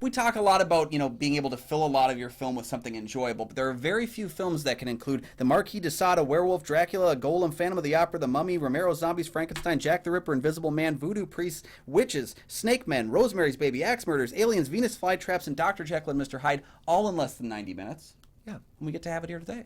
We talk a lot about, being able to fill a lot of your film with something enjoyable, but there are very few films that can include The Marquis de Sade, Werewolf, Dracula, Golem, Phantom of the Opera, The Mummy, Romero Zombies, Frankenstein, Jack the Ripper, Invisible Man, Voodoo Priests, Witches, Snake Men, Rosemary's Baby, Axe Murders, Aliens, Venus Flytraps, and Dr. Jekyll and Mr. Hyde, all in less than 90 minutes. Yeah. And we get to have it here today.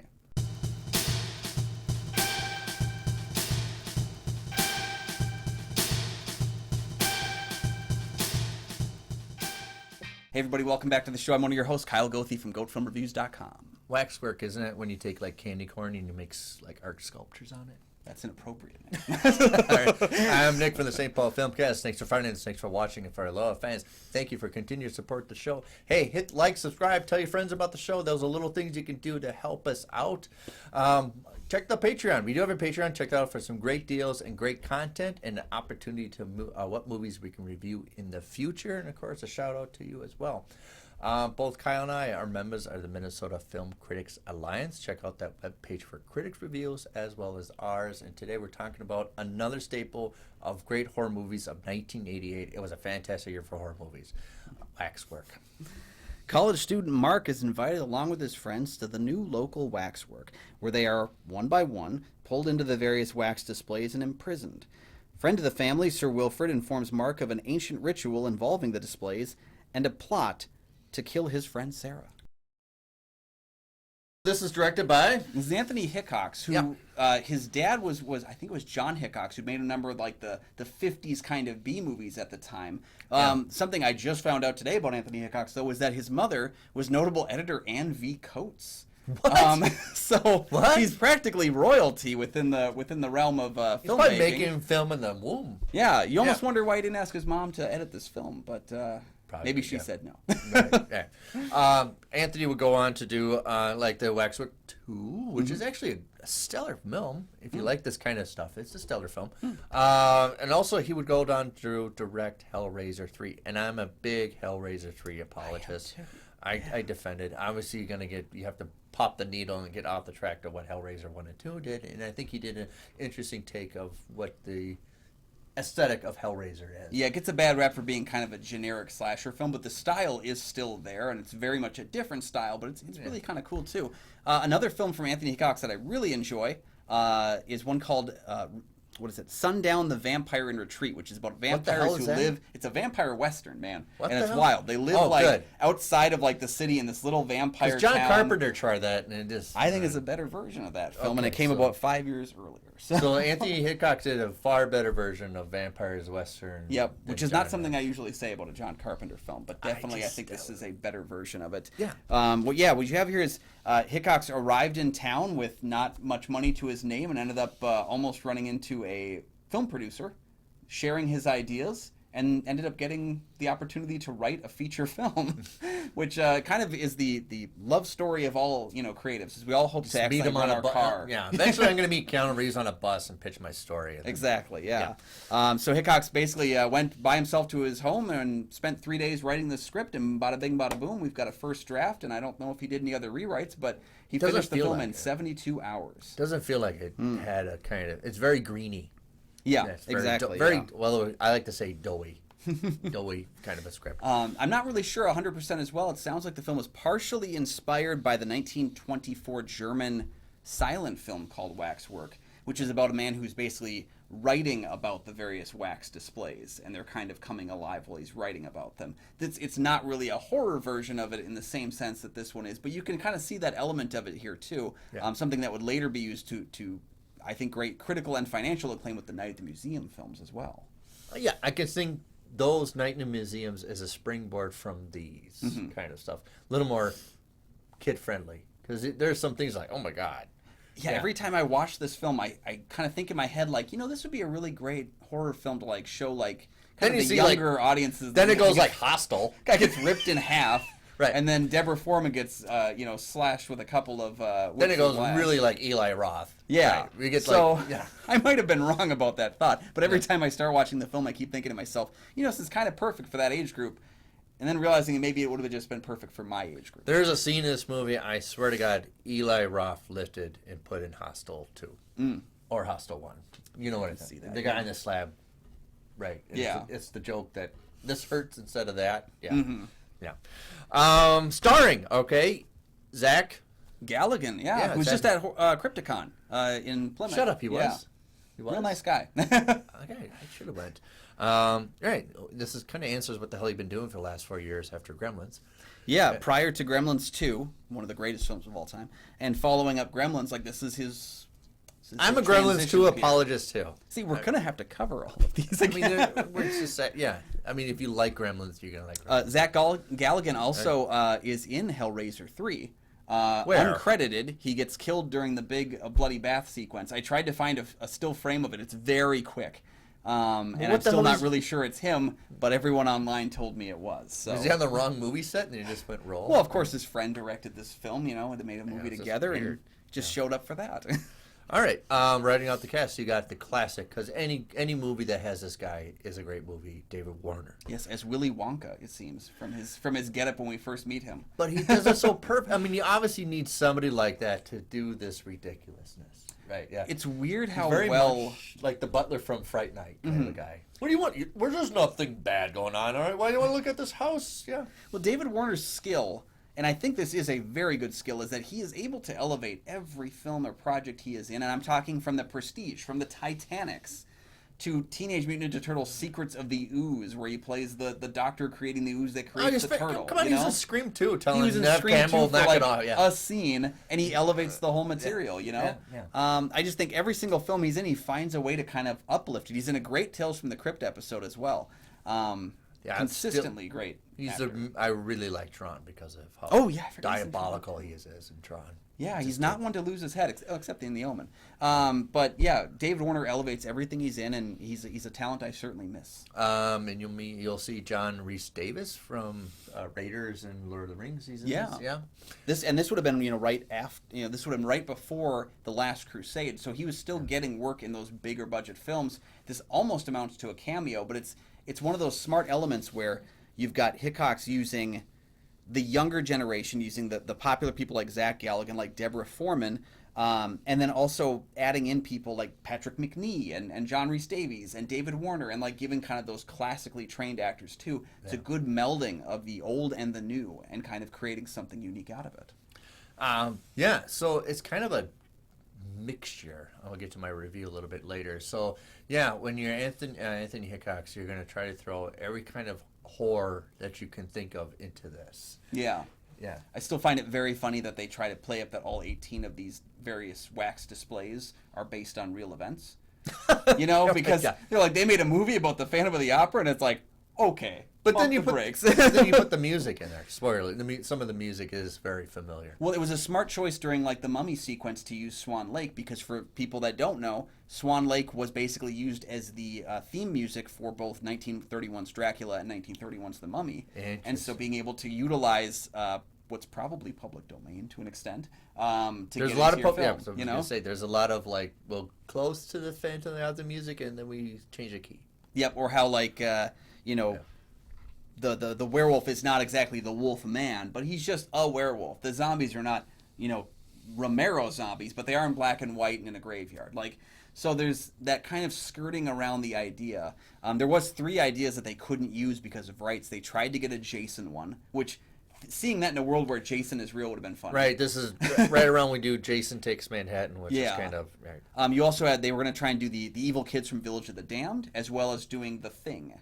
Hey everybody, welcome back to the show. I'm one of your hosts, Kyle Goethe from GoatFilmReviews.com. Waxwork, isn't it, when you take like candy corn and you make like art sculptures on it? That's inappropriate. All right. I'm Nick from the St. Paul Filmcast. Thanks for finding us. Thanks for watching. And for our loyal fans, thank you for continuing to support the show. Hey, hit like, subscribe, tell your friends about the show. Those are little things you can do to help us out. Check the Patreon. We do have a Patreon. Check that out for some great deals and great content and the opportunity to what movies we can review in the future. And, of course, a shout-out to you as well. Both Kyle and I are members of the Minnesota Film Critics Alliance. Check out that webpage for critics reviews as well as ours. And today we're talking about another staple of great horror movies of 1988. It was a fantastic year for horror movies. Waxwork. College student Mark is invited along with his friends to the new local Waxwork, where they are, one by one, pulled into the various wax displays and imprisoned. Friend of the family, Sir Wilfred, informs Mark of an ancient ritual involving the displays and a plot to kill his friend Sarah. This is directed by? This is Anthony Hickox, who his dad was I think it was John Hickox, who made a number of like the 50s kind of B movies at the time. Something I just found out today about Anthony Hickox, though, was that his mother was notable editor Anne V. Coates. What? So he's practically royalty within the realm of filmmaking. He's probably making film in the womb. Yeah, you almost wonder why he didn't ask his mom to edit this film, but maybe she said no. Right, yeah. Anthony would go on to do like the Waxwork 2, which is actually a stellar film. If you like this kind of stuff, it's a stellar film. And also he would go on to direct Hellraiser 3, and I'm a big Hellraiser 3 apologist. I defend it. Obviously, you have to pop the needle and get off the track to what Hellraiser 1 and 2 did, and I think he did an interesting take of what the aesthetic of Hellraiser is. Yeah, it gets a bad rap for being kind of a generic slasher film, but the style is still there, and it's very much a different style, but it's really kind of cool too. Another film from Anthony Hickox that I really enjoy is one called Sundown the Vampire in Retreat, which is about vampires who live. It's a vampire western, man, and it's wild. They live outside of like the city in this little vampire John town. Carpenter tried that, and it just I think it's a better version of that film, and it came about 5 years earlier. So Anthony Hickox did a far better version of Vampires Western. Yep, which is not something I usually say about a John Carpenter film, but definitely I think this is a better version of it. Yeah. What you have here is Hickox arrived in town with not much money to his name and ended up almost running into a film producer, sharing his ideas, and ended up getting the opportunity to write a feature film, which kind of is the love story of all creatives. As we all hope to actually meet him on our car. Yeah, eventually I'm going to meet Keanu Reeves on a bus and pitch my story. Exactly, yeah. So Hickox basically went by himself to his home and spent 3 days writing the script, and bada bing, bada boom, we've got a first draft, and I don't know if he did any other rewrites, but he finished the film in 72 hours. Doesn't feel like it had a kind of, it's very greeny. Yeah, exactly. Well, I like to say doughy. Doughy kind of a script. I'm not really sure 100% as well. It sounds like the film was partially inspired by the 1924 German silent film called Waxwork, which is about a man who's basically writing about the various wax displays, and they're kind of coming alive while he's writing about them. It's not really a horror version of it in the same sense that this one is, but you can kind of see that element of it here too. Something that would later be used to I think, great critical and financial acclaim with the Night at the Museum films as well. Yeah, I can think those Night in the Museums as a springboard from these kind of stuff. A little more kid-friendly, because there's some things like, oh my God. Yeah, every time I watch this film, I kind of think in my head, like, this would be a really great horror film to, like, show, like, kind of the younger audiences. Then it goes, like, Hostel. Guy gets ripped in half. Right. And then Deborah Foreman gets, slashed with a couple of then it goes really like Eli Roth. Yeah. Right. We get I might have been wrong about that thought, but every time I start watching the film, I keep thinking to myself, this is kind of perfect for that age group. And then realizing maybe it would have just been perfect for my age group. There's a scene in this movie, I swear to God, Eli Roth lifted and put in Hostel 2. Or Hostel 1. You know what I see that. The guy in the slab. Right. And it's the joke that this hurts instead of that. Yeah. Yeah. Starring, okay, Zach Galligan, who's Zach. just at Crypticon in Plymouth. Shut up, he was. Yeah. He was? Real nice guy. Okay, I should have went. All right, this is kind of answers what the hell he's been doing for the last 4 years after Gremlins. Yeah, prior to Gremlins 2, one of the greatest films of all time, and following up Gremlins, like this is his. I'm a Gremlins 2 apologist too. See, we're gonna have to cover all of these again. I mean, we're just yeah. I mean, if you like Gremlins, you're gonna like Gremlins. Zach Galligan also is in Hellraiser 3. Where? Uncredited, he gets killed during the big bloody bath sequence. I tried to find a still frame of it. It's very quick. And I'm still not really sure it's him, but everyone online told me it was. So. Was he on the wrong movie set and he just went roll? Well, of course, his friend directed this film, and they made a movie together and just showed up for that. All right, writing out the cast, you got the classic, because any movie that has this guy is a great movie, David Warner. Yes, as Willy Wonka, it seems, from his getup when we first meet him. But he does it so perfect. I mean, you obviously need somebody like that to do this ridiculousness. Right, yeah. It's weird how very well... much like the butler from Fright Night kind of guy. What do you want? There's nothing bad going on, all right? Why do you want to look at this house? Yeah. Well, David Warner's skill, and I think this is a very good skill, is that he is able to elevate every film or project he is in, and I'm talking from The Prestige, from the Titanics, to Teenage Mutant Ninja Turtles: Secrets of the Ooze, where he plays the doctor creating the ooze that creates the turtle. Come on, he was in Scream 2, telling he was in Nev Scream Campbell 2 for knock it off. Yeah. a scene, and he elevates the whole material, Yeah. I just think every single film he's in, he finds a way to kind of uplift it. He's in a great Tales from the Crypt episode as well. Consistently great. I really like Tron because of how I forgot diabolical he is in Tron. Yeah, he's not one to lose his head, except in The Omen. But yeah, David Warner elevates everything he's in, and he's a talent I certainly miss. And you'll see John Rhys-Davies from Raiders and Lord of the Rings. He's in this. Yeah. This would have been right after this would have been right before The Last Crusade, so he was still getting work in those bigger budget films. This almost amounts to a cameo, but it's one of those smart elements where you've got Hickox using the younger generation, using the popular people like Zach Galligan, like Deborah Foreman, and then also adding in people like Patrick McNee and John Rhys-Davies and David Warner, and like giving kind of those classically trained actors too. It's a good melding of the old and the new, and kind of creating something unique out of it. So it's kind of a mixture. I'll get to my review a little bit later. So yeah, when you're Anthony Hickox, you're going to try to throw every kind of horror that you can think of into this. Yeah. Yeah. I still find it very funny that they try to play up that all 18 of these various wax displays are based on real events. Because they're like, they made a movie about the Phantom of the Opera, and it's like, okay. But then you put the music in there. Spoiler: some of the music is very familiar. Well, it was a smart choice during like the Mummy sequence to use Swan Lake, because for people that don't know, Swan Lake was basically used as the theme music for both 1931's Dracula and 1931's The Mummy. And so being able to utilize what's probably public domain to an extent. There's a lot of there's a lot of close to the Phantom of the music, and then we change the key. Yep, or how the werewolf is not exactly the wolf man, but he's just a werewolf. The zombies are not, Romero zombies, but they are in black and white and in a graveyard. So there's that kind of skirting around the idea. There was 3 ideas that they couldn't use because of rights. They tried to get a Jason one, which seeing that in a world where Jason is real would have been fun. Right, this is right around we do Jason Takes Manhattan, which is kind of... Right. You also they were going to try and do the evil kids from Village of the Damned, as well as doing The Thing.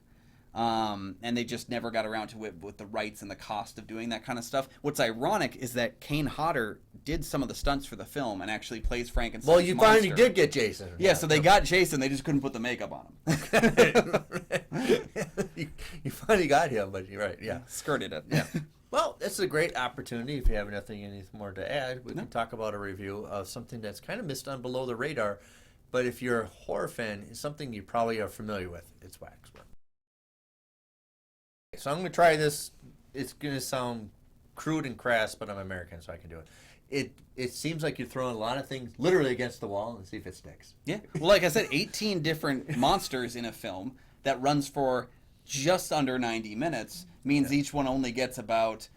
And they just never got around to it with the rights and the cost of doing that kind of stuff. What's ironic is that Kane Hodder did some of the stunts for the film and actually plays Frankenstein's monster. Well, you finally did get Jason. Yeah, so they got Jason. They just couldn't put the makeup on him. You finally got him, but you're right. Yeah, skirted it. Yeah. Well, it's a great opportunity. If you have anything more to add, we can talk about a review of something that's kind of missed on below the radar. But if you're a horror fan, it's something you probably are familiar with. It's Waxwork. So I'm going to try this. It's going to sound crude and crass, but I'm American, so I can do it. It seems like you're throwing a lot of things literally against the wall and see if it sticks. Yeah. Well, like I said, 18 different monsters in a film that runs for just under 90 minutes means each one only gets about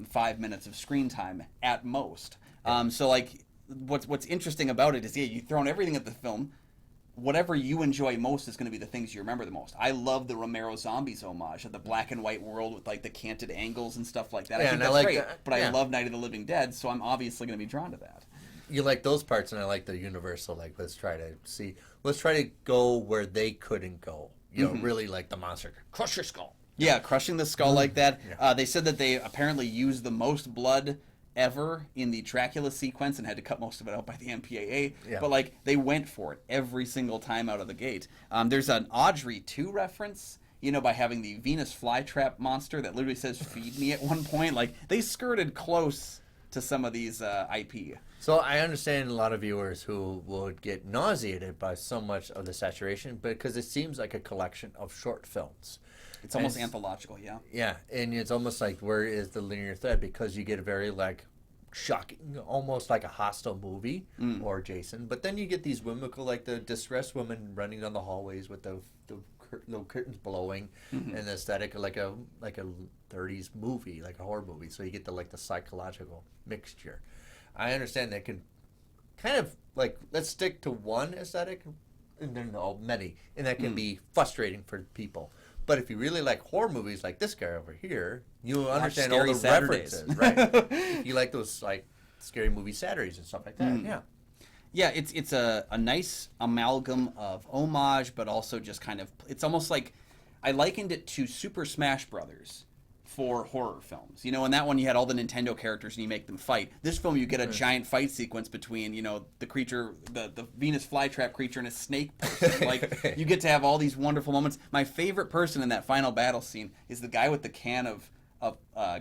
5 minutes of screen time at most. So what's interesting about it is you've thrown everything at the film. whatever you enjoy most is going to be the things you remember the most. I love the Romero Zombies homage of the black and white world with like the canted angles and stuff like that. I think that's great. But I love Night of the Living Dead, so I'm obviously going to be drawn to that. You like those parts, and I like the universal. Like, let's try to go where they couldn't go. You know, really like the monster, crush your skull. Yeah, crushing the skull like that. Yeah. They said that they apparently used the most blood ever in the Dracula sequence and had to cut most of it out by the MPAA. Yeah. But like they went for it every single time out of the gate. There's an Audrey 2 reference, you know, by having the Venus flytrap monster that literally says "feed me" at one point. Like they skirted close to some of these IP. So I understand a lot of viewers who would get nauseated by so much of the saturation, because it seems like a collection of short films. It's almost anthological, yeah. Yeah, and it's almost like, where is the linear thread? Because you get a very, like, shocking, almost like a Hostel movie or Jason. But then you get these whimsical, like the distressed woman running down the hallways with the little curtains blowing, and the aesthetic like a 30s movie, like a horror movie. So you get the psychological mixture. I understand that can kind of, like, let's stick to one aesthetic, and then many, and that can be frustrating for people. But if you really like horror movies like this guy over here, you understand all the references, right? If you like those like scary movie Saturdays and stuff like that, yeah, it's a nice amalgam of homage, but also just kind of, it's almost like, I likened it to Super Smash Brothers for horror films. You know, in that one you had all the Nintendo characters and you make them fight. This film you get a giant fight sequence between, you know, the creature, the Venus flytrap creature and a snake person. Like, you get to have all these wonderful moments. My favorite person in that final battle scene is the guy with the can of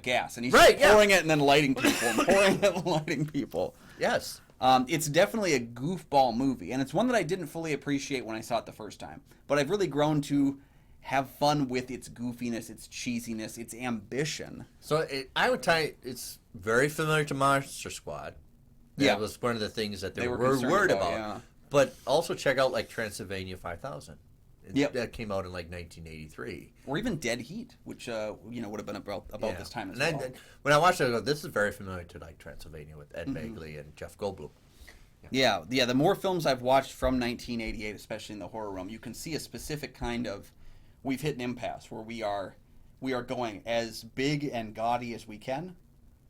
gas, and he's pouring it and then lighting people, and pouring it and lighting people. Yes. It's definitely a goofball movie, and it's one that I didn't fully appreciate when I saw it the first time. But I've really grown to have fun with its goofiness, its cheesiness, its ambition. So I would tie it's very familiar to Monster Squad. That was one of the things that they were worried about. Yeah. But also check out like Transylvania 5000. That came out in like 1983. Or even Dead Heat, which would have been about this time as well. When I watched it, I go, this is very familiar to like Transylvania with Ed Begley and Jeff Goldblum. Yeah. The more films I've watched from 1988, especially in the horror realm, you can see a specific kind of, we've hit an impasse where we are going as big and gaudy as we can,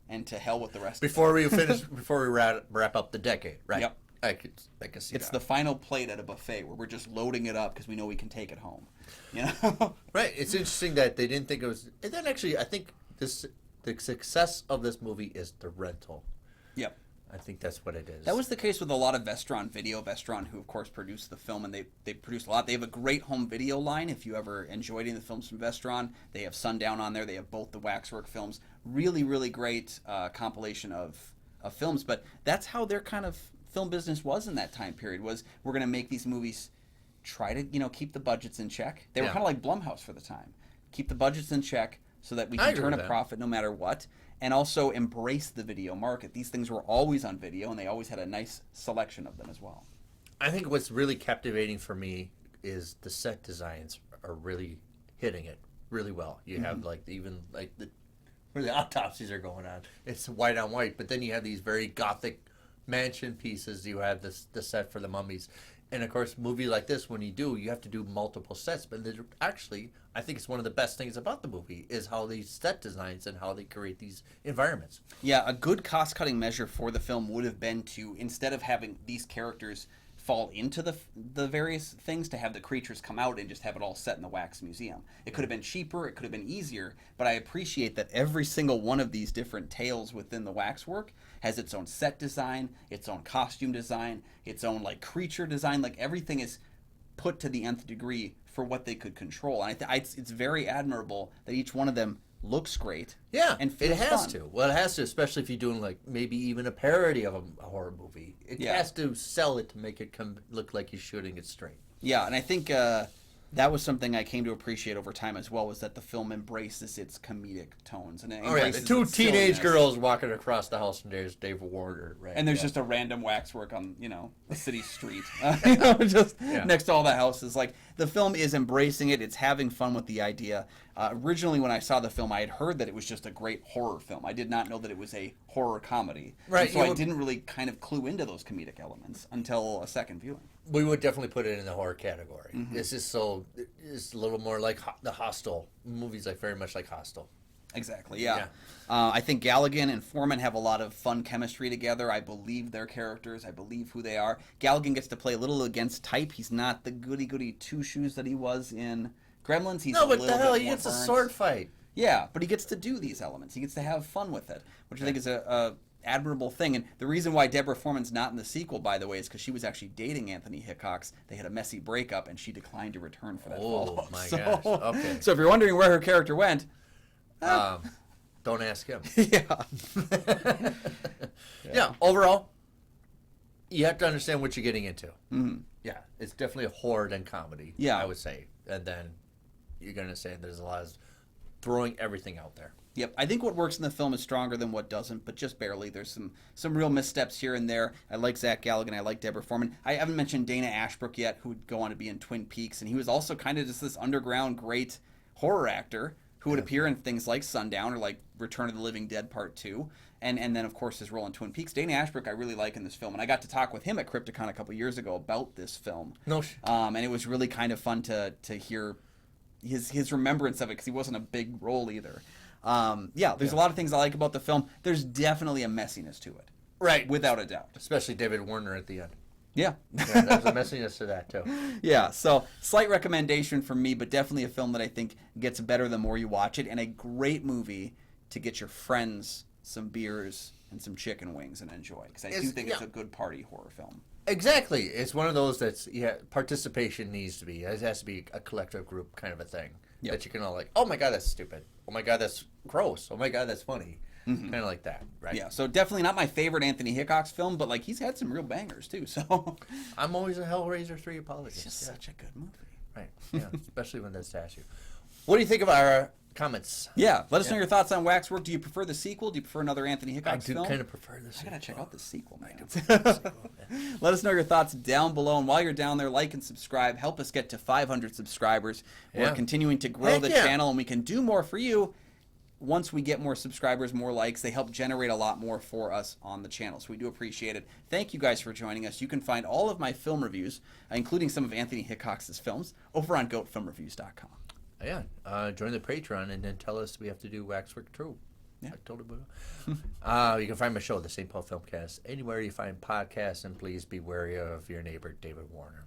and to hell with the rest. Before we wrap up the decade, right? Yep. I can see it's the final plate at a buffet where we're just loading it up because we know we can take it home. You know? Right. It's interesting that they didn't think it was. And then actually, I think the success of this movie is the rental. Yep. I think that's what it is. That was the case with a lot of Vestron Video. Vestron, who of course produced the film, and they produced a lot. They have a great home video line. If you ever enjoyed any of the films from Vestron, they have Sundown on there. They have both the Waxwork films. Really, really great compilation of films. But that's how their kind of film business was in that time period. Was, we're going to make these movies, try to keep the budgets in check. They were kind of like Blumhouse for the time. Keep the budgets in check so that we can turn a profit no matter what. And also embrace the video market. These things were always on video, and they always had a nice selection of them as well. I think what's really captivating for me is the set designs are really hitting it really well. You have like even like where the autopsies are going on. It's white on white, but then you have these very gothic mansion pieces. You have the set for the mummies. And, of course, a movie like this, when you have to do multiple sets. But actually, I think it's one of the best things about the movie is how they set designs and how they create these environments. Yeah, a good cost-cutting measure for the film would have been to, instead of having these characters fall into the various things, to have the creatures come out and just have it all set in the Wax Museum. It could have been cheaper, it could have been easier, but I appreciate that every single one of these different tales within the Waxwork has its own set design, its own costume design, its own like creature design. Like, everything is put to the nth degree for what they could control. And it's very admirable that each one of them looks great. Yeah, and feels it has fun. to. Well, it has to, especially if you're doing like maybe even a parody of a horror movie. It has to sell it to make it look like you're shooting it straight. Yeah, and I think that was something I came to appreciate over time as well, was that the film embraces its comedic tones. And the two teenage girls walking across the house, and there's David Warner, right? And there's just a random waxwork on, a city street, next to all the houses. Like, the film is embracing it. It's having fun with the idea. Originally, when I saw the film, I had heard that it was just a great horror film. I did not know that it was a horror comedy. Right. And so I didn't really kind of clue into those comedic elements until a second viewing. We would definitely put it in the horror category. Mm-hmm. It's just it's a little more like the Hostel. Movies like very much like Hostel. Exactly, yeah. I think Galligan and Foreman have a lot of fun chemistry together. I believe their characters. I believe who they are. Galligan gets to play a little against type. He's not the goody-goody two-shoes that he was in Gremlins. He's No, a but little the hell, bit he more gets a burnt. sword fight. Yeah, but he gets to do these elements. He gets to have fun with it, which I think is a admirable thing. And the reason why Deborah Foreman's not in the sequel, by the way, is because she was actually dating Anthony Hickox. They had a messy breakup, and she declined to return for that follow-up. Oh, my gosh. Okay. So if you're wondering where her character went, Don't ask him. yeah. Yeah, overall, you have to understand what you're getting into. Mm-hmm. Yeah, it's definitely a horror than comedy, Yeah. I would say. And then you're going to say there's a lot of throwing everything out there. Yep, I think what works in the film is stronger than what doesn't, but just barely. There's some real missteps here and there. I like Zach Galligan. I like Deborah Foreman. I haven't mentioned Dana Ashbrook yet, who would go on to be in Twin Peaks, and he was also kind of just this underground great horror actor who would appear in things like Sundown or like Return of the Living Dead Part 2, and then, of course, his role in Twin Peaks. Dana Ashbrook I really like in this film, and I got to talk with him at Crypticon a couple years ago about this film. And it was really kind of fun to hear his remembrance of it, because he wasn't a big role either. There's a lot of things I like about the film. There's definitely a messiness to it. Right. Without a doubt. Especially David Warner at the end. Yeah. Yeah, there's a messiness to that, too. Yeah, so slight recommendation from me, but definitely a film that I think gets better the more you watch it, and a great movie to get your friends some beers and some chicken wings and enjoy, because I do think it's a good party horror film. Exactly. It's one of those that's, participation needs to be. It has to be a collective group kind of a thing. Yep. That you can all like, oh my God, that's stupid. Oh my God, that's gross. Oh my God, that's funny. Mm-hmm. Kind of like that, right? Yeah, so definitely not my favorite Anthony Hickox film, but like he's had some real bangers too, so. I'm always a Hellraiser 3 apologist. It's just such a good movie. Right, yeah, especially when that's statue. What do you think of our comments? Yeah, let us know your thoughts on Waxwork. Do you prefer the sequel? Do you prefer another Anthony Hickox film? I do kind of prefer the I sequel. gotta check out the sequel, man. Yeah. Let us know your thoughts down below, and while you're down there, like and subscribe. Help us get to 500 subscribers. We're Yeah. continuing to grow Heck the yeah. channel, and we can do more for you. Once we get more subscribers, more likes, they help generate a lot more for us on the channel. So we do appreciate it. Thank you guys for joining us. You can find all of my film reviews, including some of Anthony Hickox's films, over on goatfilmreviews.com. Yeah, join the Patreon and then tell us we have to do Waxwork True. Yeah. I told you. You can find my show, the St. Paul Filmcast, anywhere you find podcasts, and please be wary of your neighbor, David Warner.